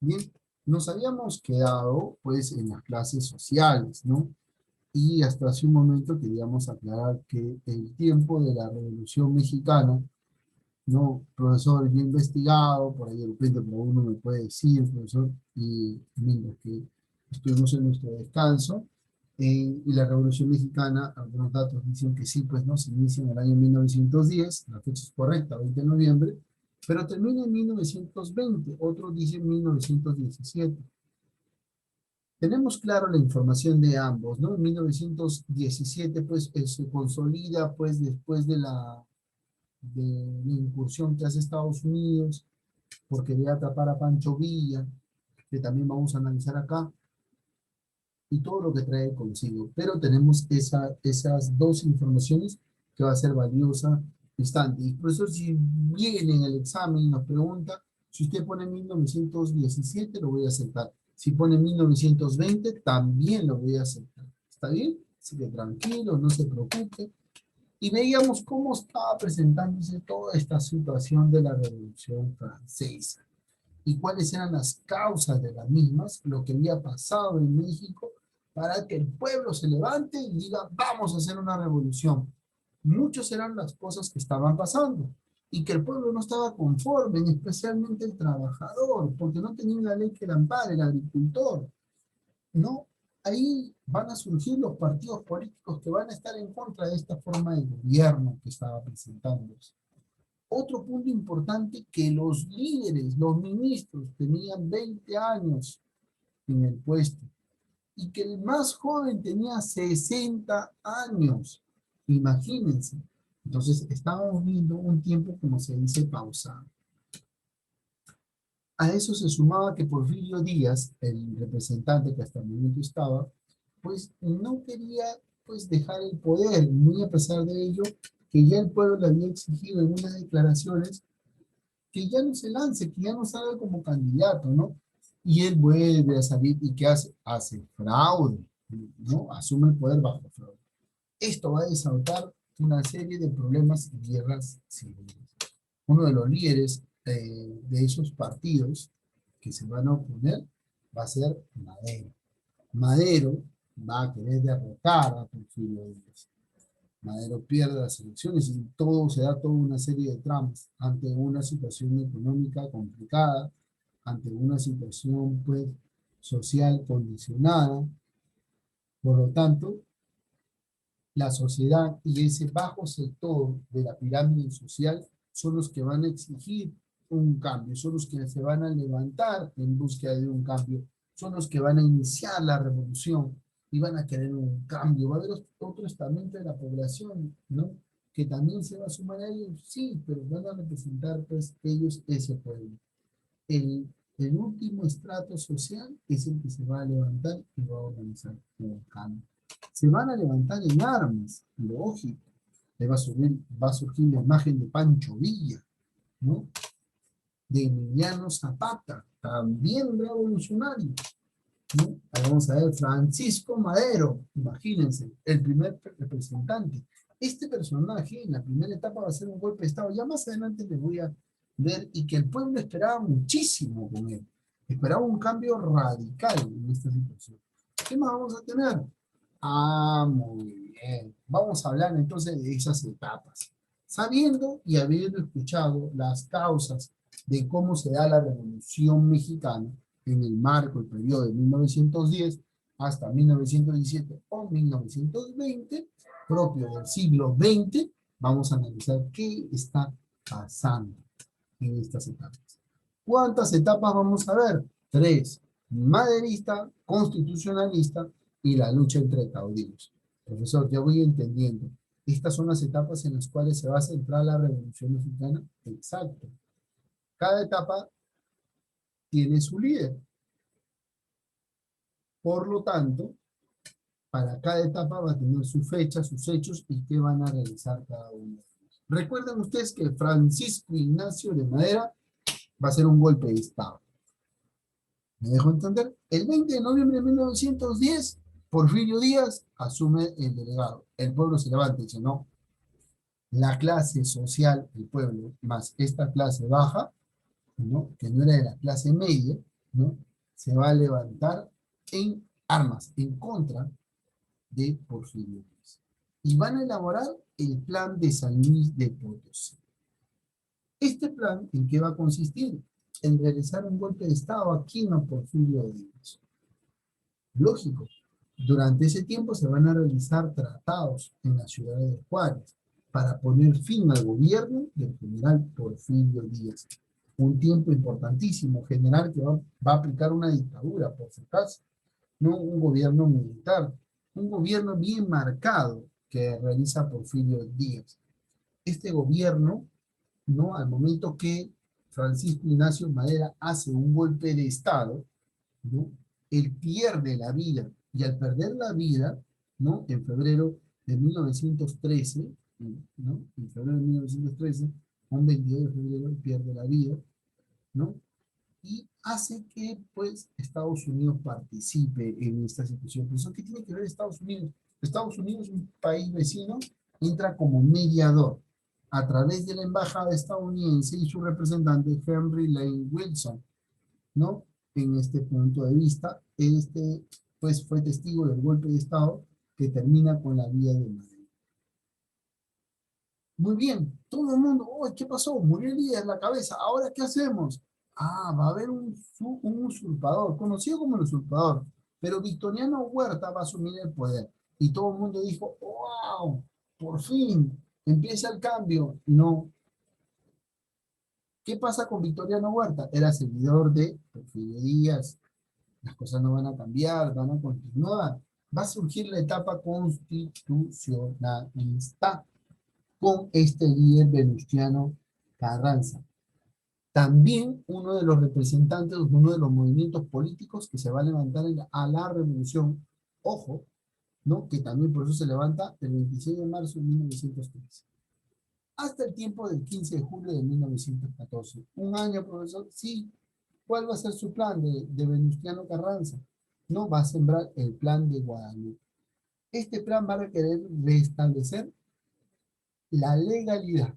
Bien, nos habíamos quedado pues en las clases sociales, ¿no? Y hasta hace un momento queríamos aclarar que el tiempo de la Revolución Mexicana, ¿no? Profesor, yo he investigado, por ahí de repente por uno me puede decir, profesor, y mientras que estuvimos en nuestro descanso, y la Revolución Mexicana, algunos datos dicen que sí, pues no, se inicia en el año 1910, la fecha es correcta, 20 de noviembre, pero termina en 1920, otros dicen 1917. Tenemos claro la información de ambos, ¿no? En 1917, pues, se consolida, pues, después de la incursión que hace Estados Unidos por querer atrapar a Pancho Villa, que también vamos a analizar acá, y todo lo que trae consigo. Pero tenemos esas dos informaciones que va a ser valiosa instante. Y por eso si viene en el examen y nos pregunta, si usted pone 1917, lo voy a aceptar. Si pone 1920, también lo voy a aceptar. ¿Está bien? Así que tranquilo, no se preocupe. Y veíamos cómo estaba presentándose toda esta situación de la Revolución Francesa y cuáles eran las causas de las mismas, lo que había pasado en México, para que el pueblo se levante y diga, vamos a hacer una revolución. Muchas eran las cosas que estaban pasando y que el pueblo no estaba conforme, especialmente el trabajador, porque no tenía una ley que le ampare, el agricultor, ¿no? Ahí van a surgir los partidos políticos que van a estar en contra de esta forma de gobierno que estaba presentándose. Otro punto importante, que los líderes, los ministros, tenían 20 años en el puesto y que el más joven tenía 60 años. Imagínense. Entonces, estábamos viendo un tiempo, como se dice, pausado. A eso se sumaba que Porfirio Díaz, el representante que hasta el momento estaba, pues no quería pues dejar el poder, muy a pesar de ello, que ya el pueblo le había exigido en unas declaraciones que ya no se lance, que ya no salga como candidato, ¿no? Y él vuelve a salir y ¿qué hace? Hace fraude, ¿no? Asume el poder bajo fraude. Esto va a desatar una serie de problemas y guerras civiles. Uno de los líderes de esos partidos que se van a oponer va a ser Madero. Madero va a querer derrotar a Porfirio Díaz. Madero pierde las elecciones y todo se da toda una serie de tramas ante una situación económica complicada, ante una situación pues social condicionada. Por lo tanto, la sociedad y ese bajo sector de la pirámide social son los que van a exigir un cambio, son los que se van a levantar en búsqueda de un cambio, son los que van a iniciar la revolución y van a querer un cambio. Va a haber otro estamento de la población, ¿no? Que también se va a sumar a ellos, sí, pero van a representar pues ellos ese pueblo. El último estrato social es el que se va a levantar y va a organizar un cambio. Se van a levantar en armas, lógico. Le va a surgir la imagen de Pancho Villa, ¿no? De Emiliano Zapata, también revolucionario, ¿no? Ahí vamos a ver Francisco Madero, imagínense, el primer representante. Este personaje en la primera etapa va a ser un golpe de Estado. Ya más adelante les voy a ver y que el pueblo esperaba muchísimo con él. Esperaba un cambio radical en esta situación. ¿Qué más vamos a tener? Ah, muy bien. Vamos a hablar entonces de esas etapas. Sabiendo y habiendo escuchado las causas de cómo se da la Revolución Mexicana en el marco, el periodo de 1910 hasta 1917 o 1920, propio del siglo XX, vamos a analizar qué está pasando en estas etapas. ¿Cuántas etapas vamos a ver? Tres: maderista, constitucionalista y la lucha entre caudillos. Profesor, ya voy entendiendo. Estas son las etapas en las cuales se va a centrar la Revolución Mexicana. Exacto. Cada etapa tiene su líder. Por lo tanto, para cada etapa va a tener su fecha, sus hechos y qué van a realizar cada uno de ellos. Recuerden ustedes que Francisco Ignacio de Madera va a ser un golpe de Estado. ¿Me dejo entender? El 20 de noviembre de 1910, Porfirio Díaz asume el delegado. El pueblo se levanta y dice, no, la clase social, el pueblo, más esta clase baja, ¿no? Que no era de la clase media, ¿no? Se va a levantar en armas, en contra de Porfirio Díaz. Y van a elaborar el plan de San Luis de Potosí. Este plan, ¿en qué va a consistir? En realizar un golpe de Estado aquí en Porfirio Díaz. Lógico, durante ese tiempo se van a realizar tratados en la ciudad de Juárez para poner fin al gobierno del general Porfirio Díaz. Un tiempo importantísimo, general que va a aplicar una dictadura, por su caso, no un gobierno militar, un gobierno bien marcado que realiza Porfirio Díaz. Este gobierno, ¿no? Al momento que Francisco Ignacio Madera hace un golpe de Estado, ¿no? Él pierde la vida y al perder la vida, ¿no? En febrero de 1913, ¿no? En febrero de 1913, un 22 de febrero, él pierde la vida, ¿no? Y hace que, pues, Estados Unidos participe en esta situación. ¿Pero eso qué tiene que ver Estados Unidos? Estados Unidos, un país vecino, entra como mediador a través de la embajada estadounidense y su representante Henry Lane Wilson, ¿no? En este punto de vista, pues, fue testigo del golpe de Estado que termina con la vida de Madero. Muy bien, todo el mundo, oh, ¿qué pasó? Murió el líder, la cabeza, ¿ahora qué hacemos? Ah, va a haber un usurpador, conocido como el usurpador, pero Victoriano Huerta va a asumir el poder. Y todo el mundo dijo, wow, por fin, empieza el cambio. No, ¿qué pasa con Victoriano Huerta? Era seguidor de Porfirio Díaz, las cosas no van a cambiar, van a continuar. Va a surgir la etapa constitucionalista con este líder venustiano Carranza. También uno de los representantes, uno de los movimientos políticos que se va a levantar a la revolución, ojo, ¿no? Que también por eso se levanta el 26 de marzo de 1913. Hasta el tiempo del 15 de julio de 1914. Un año, profesor, sí. ¿Cuál va a ser su plan de Venustiano Carranza? No, va a sembrar el plan de Guadalupe. Este plan va a querer restablecer la legalidad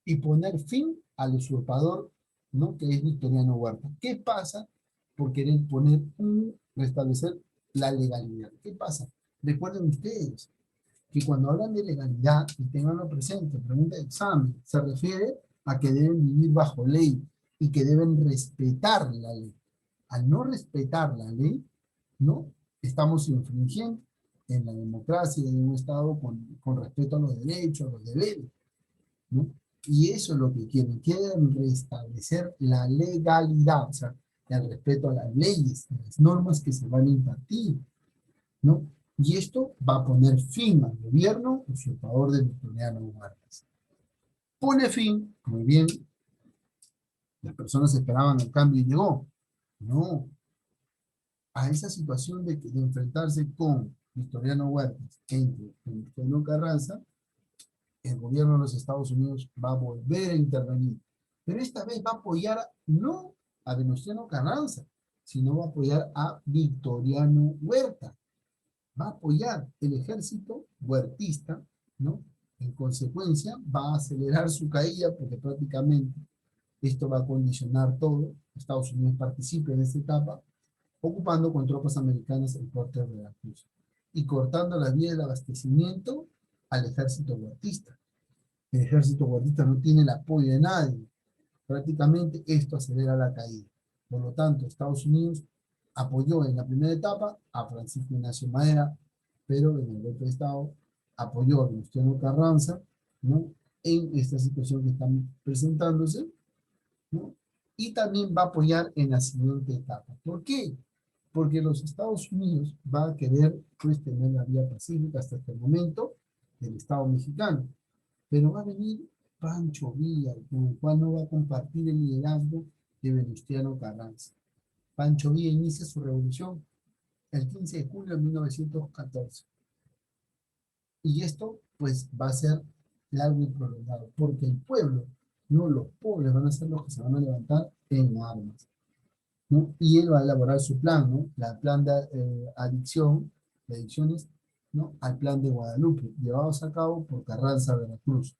y poner fin al usurpador, ¿no? Que es Victoriano Huerta. ¿Qué pasa por querer restablecer la legalidad? ¿Qué pasa? Recuerden ustedes que cuando hablan de legalidad, y tenganlo presente, pregunta de examen, se refiere a que deben vivir bajo ley y que deben respetar la ley. Al no respetar la ley, ¿no? Estamos infringiendo en la democracia de un Estado con respeto a los derechos, a los deberes, ¿no? Y eso es lo que quieren restablecer la legalidad, o sea, el respeto a las leyes, a las normas que se van a impartir, ¿no? Y esto va a poner fin al gobierno usurpador de Victoriano Huerta. Pone fin, muy bien, las personas esperaban el cambio y llegó. No, a esa situación de enfrentarse con Victoriano Huerta entre Victoriano Carranza, el gobierno de los Estados Unidos va a volver a intervenir. Pero esta vez va a apoyar no a Venustiano Carranza, sino va a apoyar a Victoriano Huerta. Va a apoyar el ejército huertista, ¿no? En consecuencia, va a acelerar su caída porque prácticamente esto va a condicionar todo. Estados Unidos participa en esta etapa, ocupando con tropas americanas el puerto de Veracruz y cortando la vía del abastecimiento al ejército huertista. El ejército huertista no tiene el apoyo de nadie. Prácticamente esto acelera la caída. Por lo tanto, Estados Unidos apoyó en la primera etapa a Francisco Ignacio Madera, pero en el golpe de Estado apoyó a Venustiano Carranza, ¿no? En esta situación que están presentándose, ¿no? Y también va a apoyar en la siguiente etapa. ¿Por qué? Porque los Estados Unidos va a querer, pues, tener la vía pacífica hasta este momento del Estado mexicano. Pero va a venir Pancho Villa, con el cual no va a compartir el liderazgo de Venustiano Carranza. Pancho Villa inicia su revolución el 15 de julio de 1914. Y esto, pues, va a ser largo y prolongado, porque el pueblo, no los pobres, van a ser los que se van a levantar en armas, ¿no? Y él va a elaborar su plan, ¿no? La plan de adicciones, ¿no? Al plan de Guadalupe, llevados a cabo por Carranza Veracruz,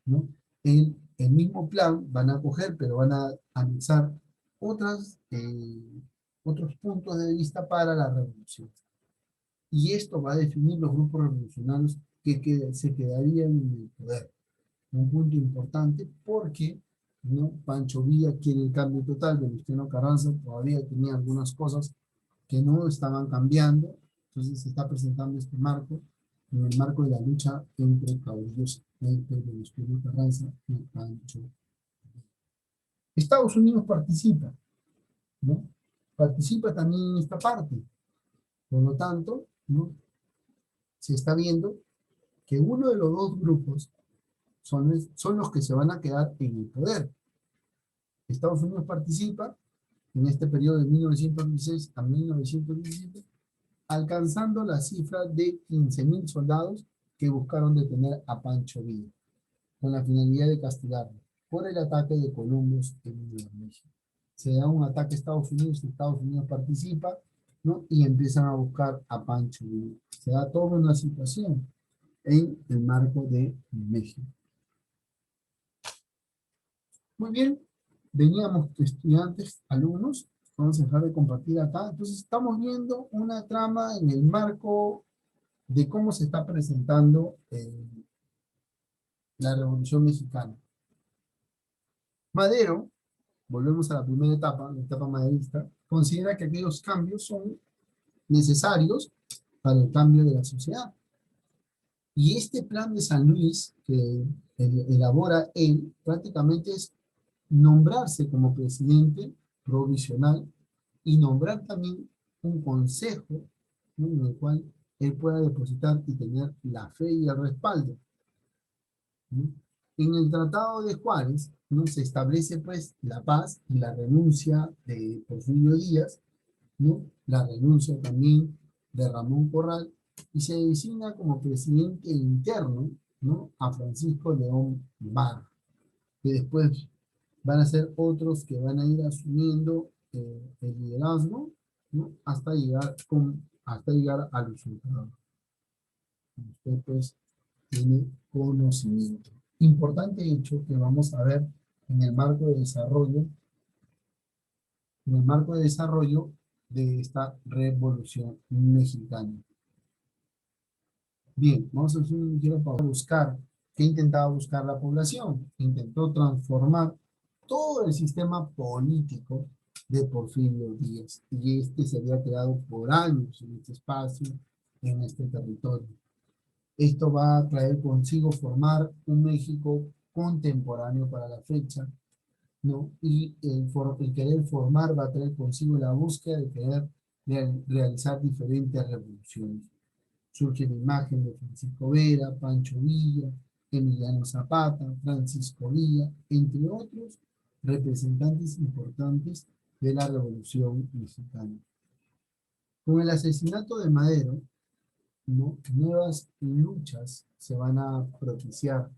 ¿no? El mismo plan van a coger, pero van a anexar otros puntos de vista para la revolución. Y esto va a definir los grupos revolucionarios que se quedarían en el poder. Un punto importante porque, ¿no?, Pancho Villa quiere el cambio total, Venustiano Carranza todavía tenía algunas cosas que no estaban cambiando, entonces se está presentando este marco, en el marco de la lucha entre caudillos, entre Venustiano Carranza y Pancho. Estados Unidos participa, ¿no? Participa también en esta parte, por lo tanto, ¿no?, se está viendo que uno de los dos grupos son los que se van a quedar en el poder. Estados Unidos participa en este periodo de 1916 a 1917, alcanzando la cifra de 15.000 soldados que buscaron detener a Pancho Villa, con la finalidad de castigarlo por el ataque de Columbus en Nueva México. Se da un ataque a Estados Unidos participa, ¿no?, y empiezan a buscar a Pancho Villa. Se da toda una situación en el marco de México. Muy bien, veníamos estudiantes, alumnos, vamos a dejar de compartir acá. Entonces estamos viendo una trama en el marco de cómo se está presentando la Revolución Mexicana. Madero, volvemos a la primera etapa, la etapa maderista, considera que aquellos cambios son necesarios para el cambio de la sociedad. Y este plan de San Luis que elabora él, prácticamente es nombrarse como presidente provisional y nombrar también un consejo, ¿no?, en el cual él pueda depositar y tener la fe y el respaldo, ¿no? En el Tratado de Juárez, ¿no?, se establece pues la paz y la renuncia de Porfirio Díaz, ¿no?, la renuncia también de Ramón Corral, y se designa como presidente interno, ¿no?, a Francisco León Barra, que después van a ser otros que van a ir asumiendo el liderazgo, ¿no?, hasta llegar al usurpador. Usted pues tiene conocimiento. Importante hecho que vamos a ver en el marco de desarrollo, de esta Revolución Mexicana. Bien, vamos a hacer un giro para buscar. ¿Qué intentaba buscar la población? Intentó transformar todo el sistema político de Porfirio Díaz, y este se había quedado por años en este espacio, en este territorio. Esto va a traer consigo formar un México contemporáneo para la fecha, ¿no? Y el querer formar va a traer consigo la búsqueda de querer realizar diferentes revoluciones. Surge la imagen de Francisco Vera, Pancho Villa, Emiliano Zapata, Francisco Villa, entre otros representantes importantes de la Revolución Mexicana. Con el asesinato de Madero, ¿no?, nuevas luchas se van a propiciar,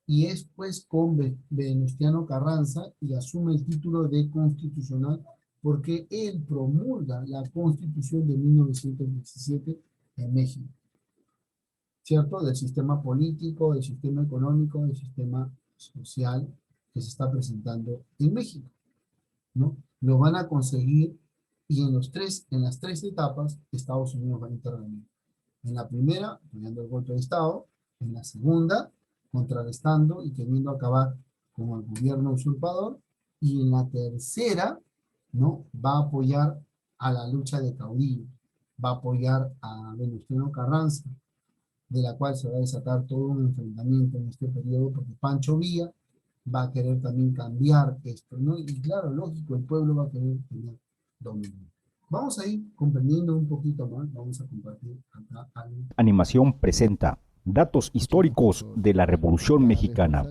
y es pues con Venustiano Carranza, y asume el título de constitucional porque él promulga la Constitución de 1917 en México, ¿cierto?, del sistema político, del sistema económico, del sistema social que se está presentando en México, ¿no? Lo van a conseguir, y en las tres etapas Estados Unidos va a intervenir. En la primera, apoyando el golpe de Estado; en la segunda, contrarrestando y queriendo acabar con el gobierno usurpador; y en la tercera, ¿no?, va a apoyar a la lucha de caudillos, va a apoyar a Venustiano Carranza, de la cual se va a desatar todo un enfrentamiento en este periodo, porque Pancho Villa va a querer también cambiar esto, ¿no? Y claro, lógico, el pueblo va a querer tener dominio. Vamos a ir comprendiendo un poquito más, vamos a compartir acá algo. Animación presenta datos históricos de la Revolución Mexicana.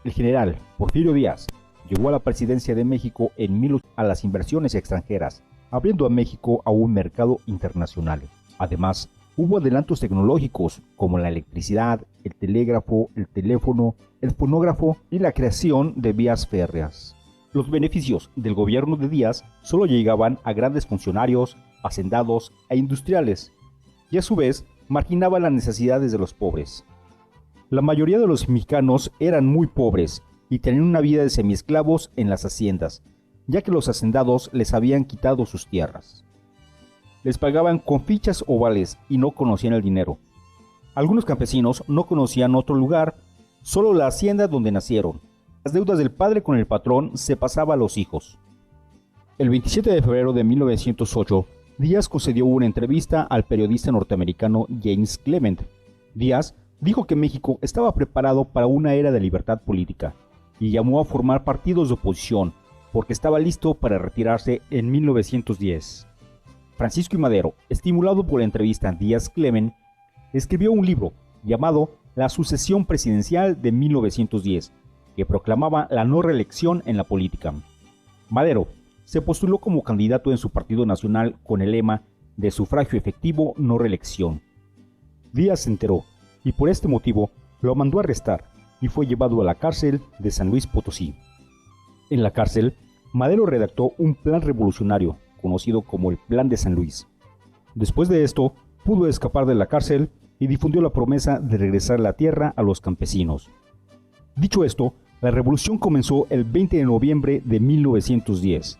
El general Porfirio Díaz llegó a la presidencia de México en 1800 a las inversiones extranjeras, abriendo a México a un mercado internacional. Además, hubo adelantos tecnológicos como la electricidad, el telégrafo, el teléfono, el fonógrafo y la creación de vías férreas. Los beneficios del gobierno de Díaz solo llegaban a grandes funcionarios, hacendados e industriales, y a su vez marginaba las necesidades de los pobres. La mayoría de los mexicanos eran muy pobres y tenían una vida de semiesclavos en las haciendas, ya que los hacendados les habían quitado sus tierras. Les pagaban con fichas o vales y no conocían el dinero. Algunos campesinos no conocían otro lugar, solo la hacienda donde nacieron. Las deudas del padre con el patrón se pasaba a los hijos. El 27 de febrero de 1908, Díaz concedió una entrevista al periodista norteamericano James Clement. Díaz dijo que México estaba preparado para una era de libertad política y llamó a formar partidos de oposición porque estaba listo para retirarse en 1910. Francisco I. Madero, estimulado por la entrevista a Díaz-Clement, escribió un libro llamado La sucesión presidencial de 1910, que proclamaba la no reelección en la política. Madero se postuló como candidato en su partido nacional con el lema de sufragio efectivo, no reelección. Díaz se enteró y por este motivo lo mandó a arrestar y fue llevado a la cárcel de San Luis Potosí. En la cárcel, Madero redactó un plan revolucionario conocido como el Plan de San Luis. Después de esto, pudo escapar de la cárcel y difundió la promesa de regresar la tierra a los campesinos. Dicho esto, la revolución comenzó el 20 de noviembre de 1910.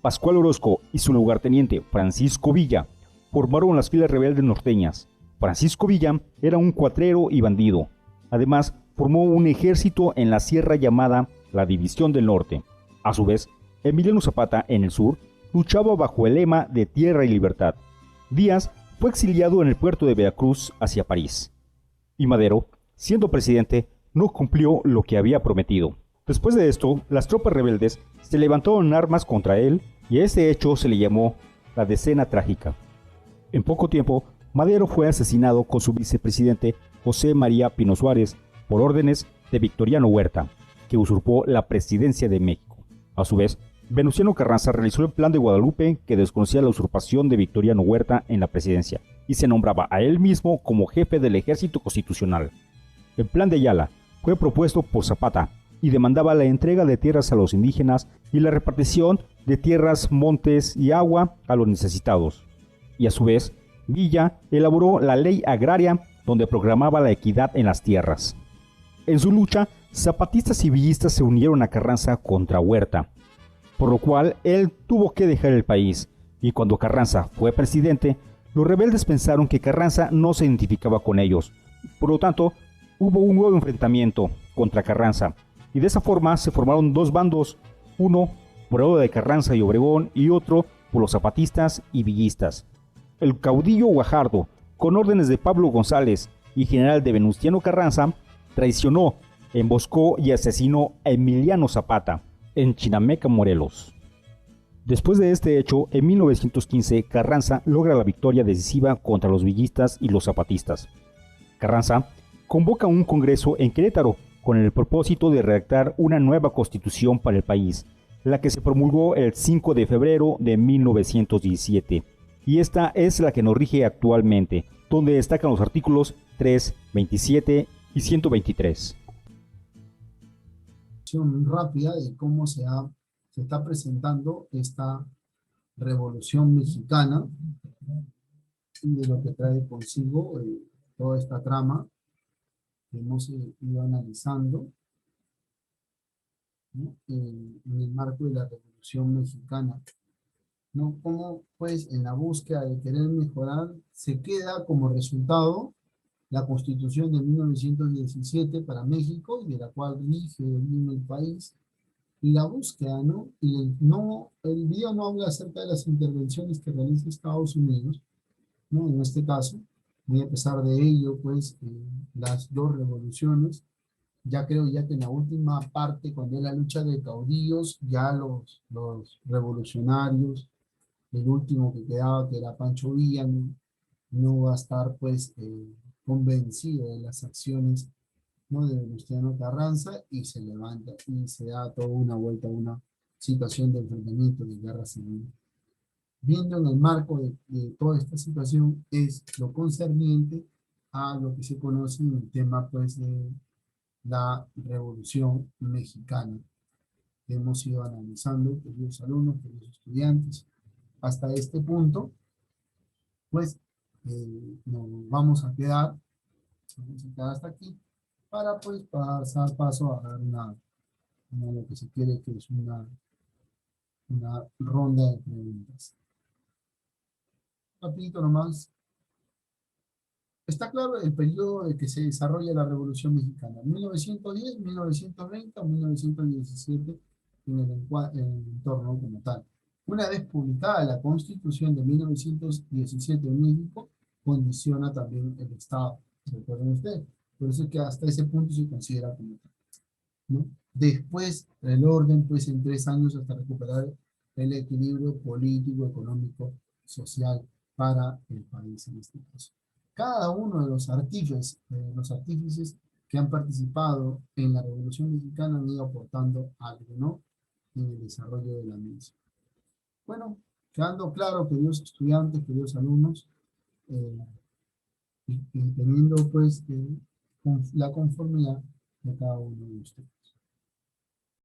Pascual Orozco y su lugarteniente Francisco Villa formaron las filas rebeldes norteñas. Francisco Villa era un cuatrero y bandido. Además, formó un ejército en la sierra llamada la División del Norte. A su vez, Emiliano Zapata, en el sur, luchaba bajo el lema de tierra y libertad. Díaz fue exiliado en el puerto de Veracruz hacia París. Y Madero, siendo presidente, no cumplió lo que había prometido. Después de esto, las tropas rebeldes se levantaron en armas contra él y a este hecho se le llamó la Decena Trágica. En poco tiempo, Madero fue asesinado con su vicepresidente José María Pino Suárez por órdenes de Victoriano Huerta, que usurpó la presidencia de México. A su vez, Venustiano Carranza realizó el Plan de Guadalupe, que desconocía la usurpación de Victoriano Huerta en la presidencia y se nombraba a él mismo como jefe del Ejército Constitucional. El Plan de Ayala fue propuesto por Zapata y demandaba la entrega de tierras a los indígenas y la repartición de tierras, montes y agua a los necesitados. Y a su vez, Villa elaboró la Ley Agraria, donde proclamaba la equidad en las tierras. En su lucha, zapatistas y villistas se unieron a Carranza contra Huerta, por lo cual él tuvo que dejar el país, y cuando Carranza fue presidente, los rebeldes pensaron que Carranza no se identificaba con ellos. Por lo tanto, hubo un nuevo enfrentamiento contra Carranza, y de esa forma se formaron dos bandos, uno por el lado de Carranza y Obregón y otro por los zapatistas y villistas. El caudillo Guajardo, con órdenes de Pablo González y general de Venustiano Carranza, traicionó, emboscó y asesinó a Emiliano Zapata en Chinameca, Morelos. Después de este hecho, en 1915, Carranza logra la victoria decisiva contra los villistas y los zapatistas. Carranza convoca un congreso en Querétaro con el propósito de redactar una nueva constitución para el país, la que se promulgó el 5 de febrero de 1917. Y esta es la que nos rige actualmente, donde destacan los artículos 3, 27 y 123. Rápida de cómo se está presentando esta revolución mexicana y de lo que trae consigo toda esta trama que hemos ido analizando, ¿no? En el marco de la revolución mexicana, ¿no? Cómo pues en la búsqueda de querer mejorar se queda como resultado la Constitución de 1917 para México, y de la cual rige el país, y la búsqueda, ¿no? El video no habla acerca de las intervenciones que realiza Estados Unidos, ¿no? En este caso, muy a pesar de ello, pues, las dos revoluciones, ya creo ya que en la última parte, cuando es la lucha de caudillos, ya los revolucionarios, el último que quedaba, que era Pancho Villa, no va a estar, pues, convencido de las acciones, ¿no? De Venustiano Carranza, y se levanta y se da toda una vuelta a una situación de enfrentamiento de guerra civil. Viendo en el marco de toda esta situación es lo concerniente a lo que se conoce en el tema, pues, de la Revolución Mexicana, que hemos ido analizando, queridos alumnos, queridos estudiantes. Hasta este punto, pues, nos vamos a quedar hasta aquí. para pues pasar paso a dar lo que se quiere que es una ronda de preguntas. Rapidito nomás. Está claro el periodo en que se desarrolla la Revolución Mexicana, 1910, 1920 o 1917 en el entorno como tal. Una vez publicada la Constitución de 1917 en México, condiciona también el Estado. ¿Recuerden ustedes? Por eso es que hasta ese punto se considera como tal, ¿no? Después, el orden, pues en 3 años hasta recuperar el equilibrio político, económico, social para el país en este caso. Cada uno de los artífices que han participado en la Revolución Mexicana han ido aportando algo, ¿no? En el desarrollo de la misma. Bueno, quedando claro, queridos estudiantes, queridos alumnos, eh, y teniendo pues la conformidad de cada uno de ustedes.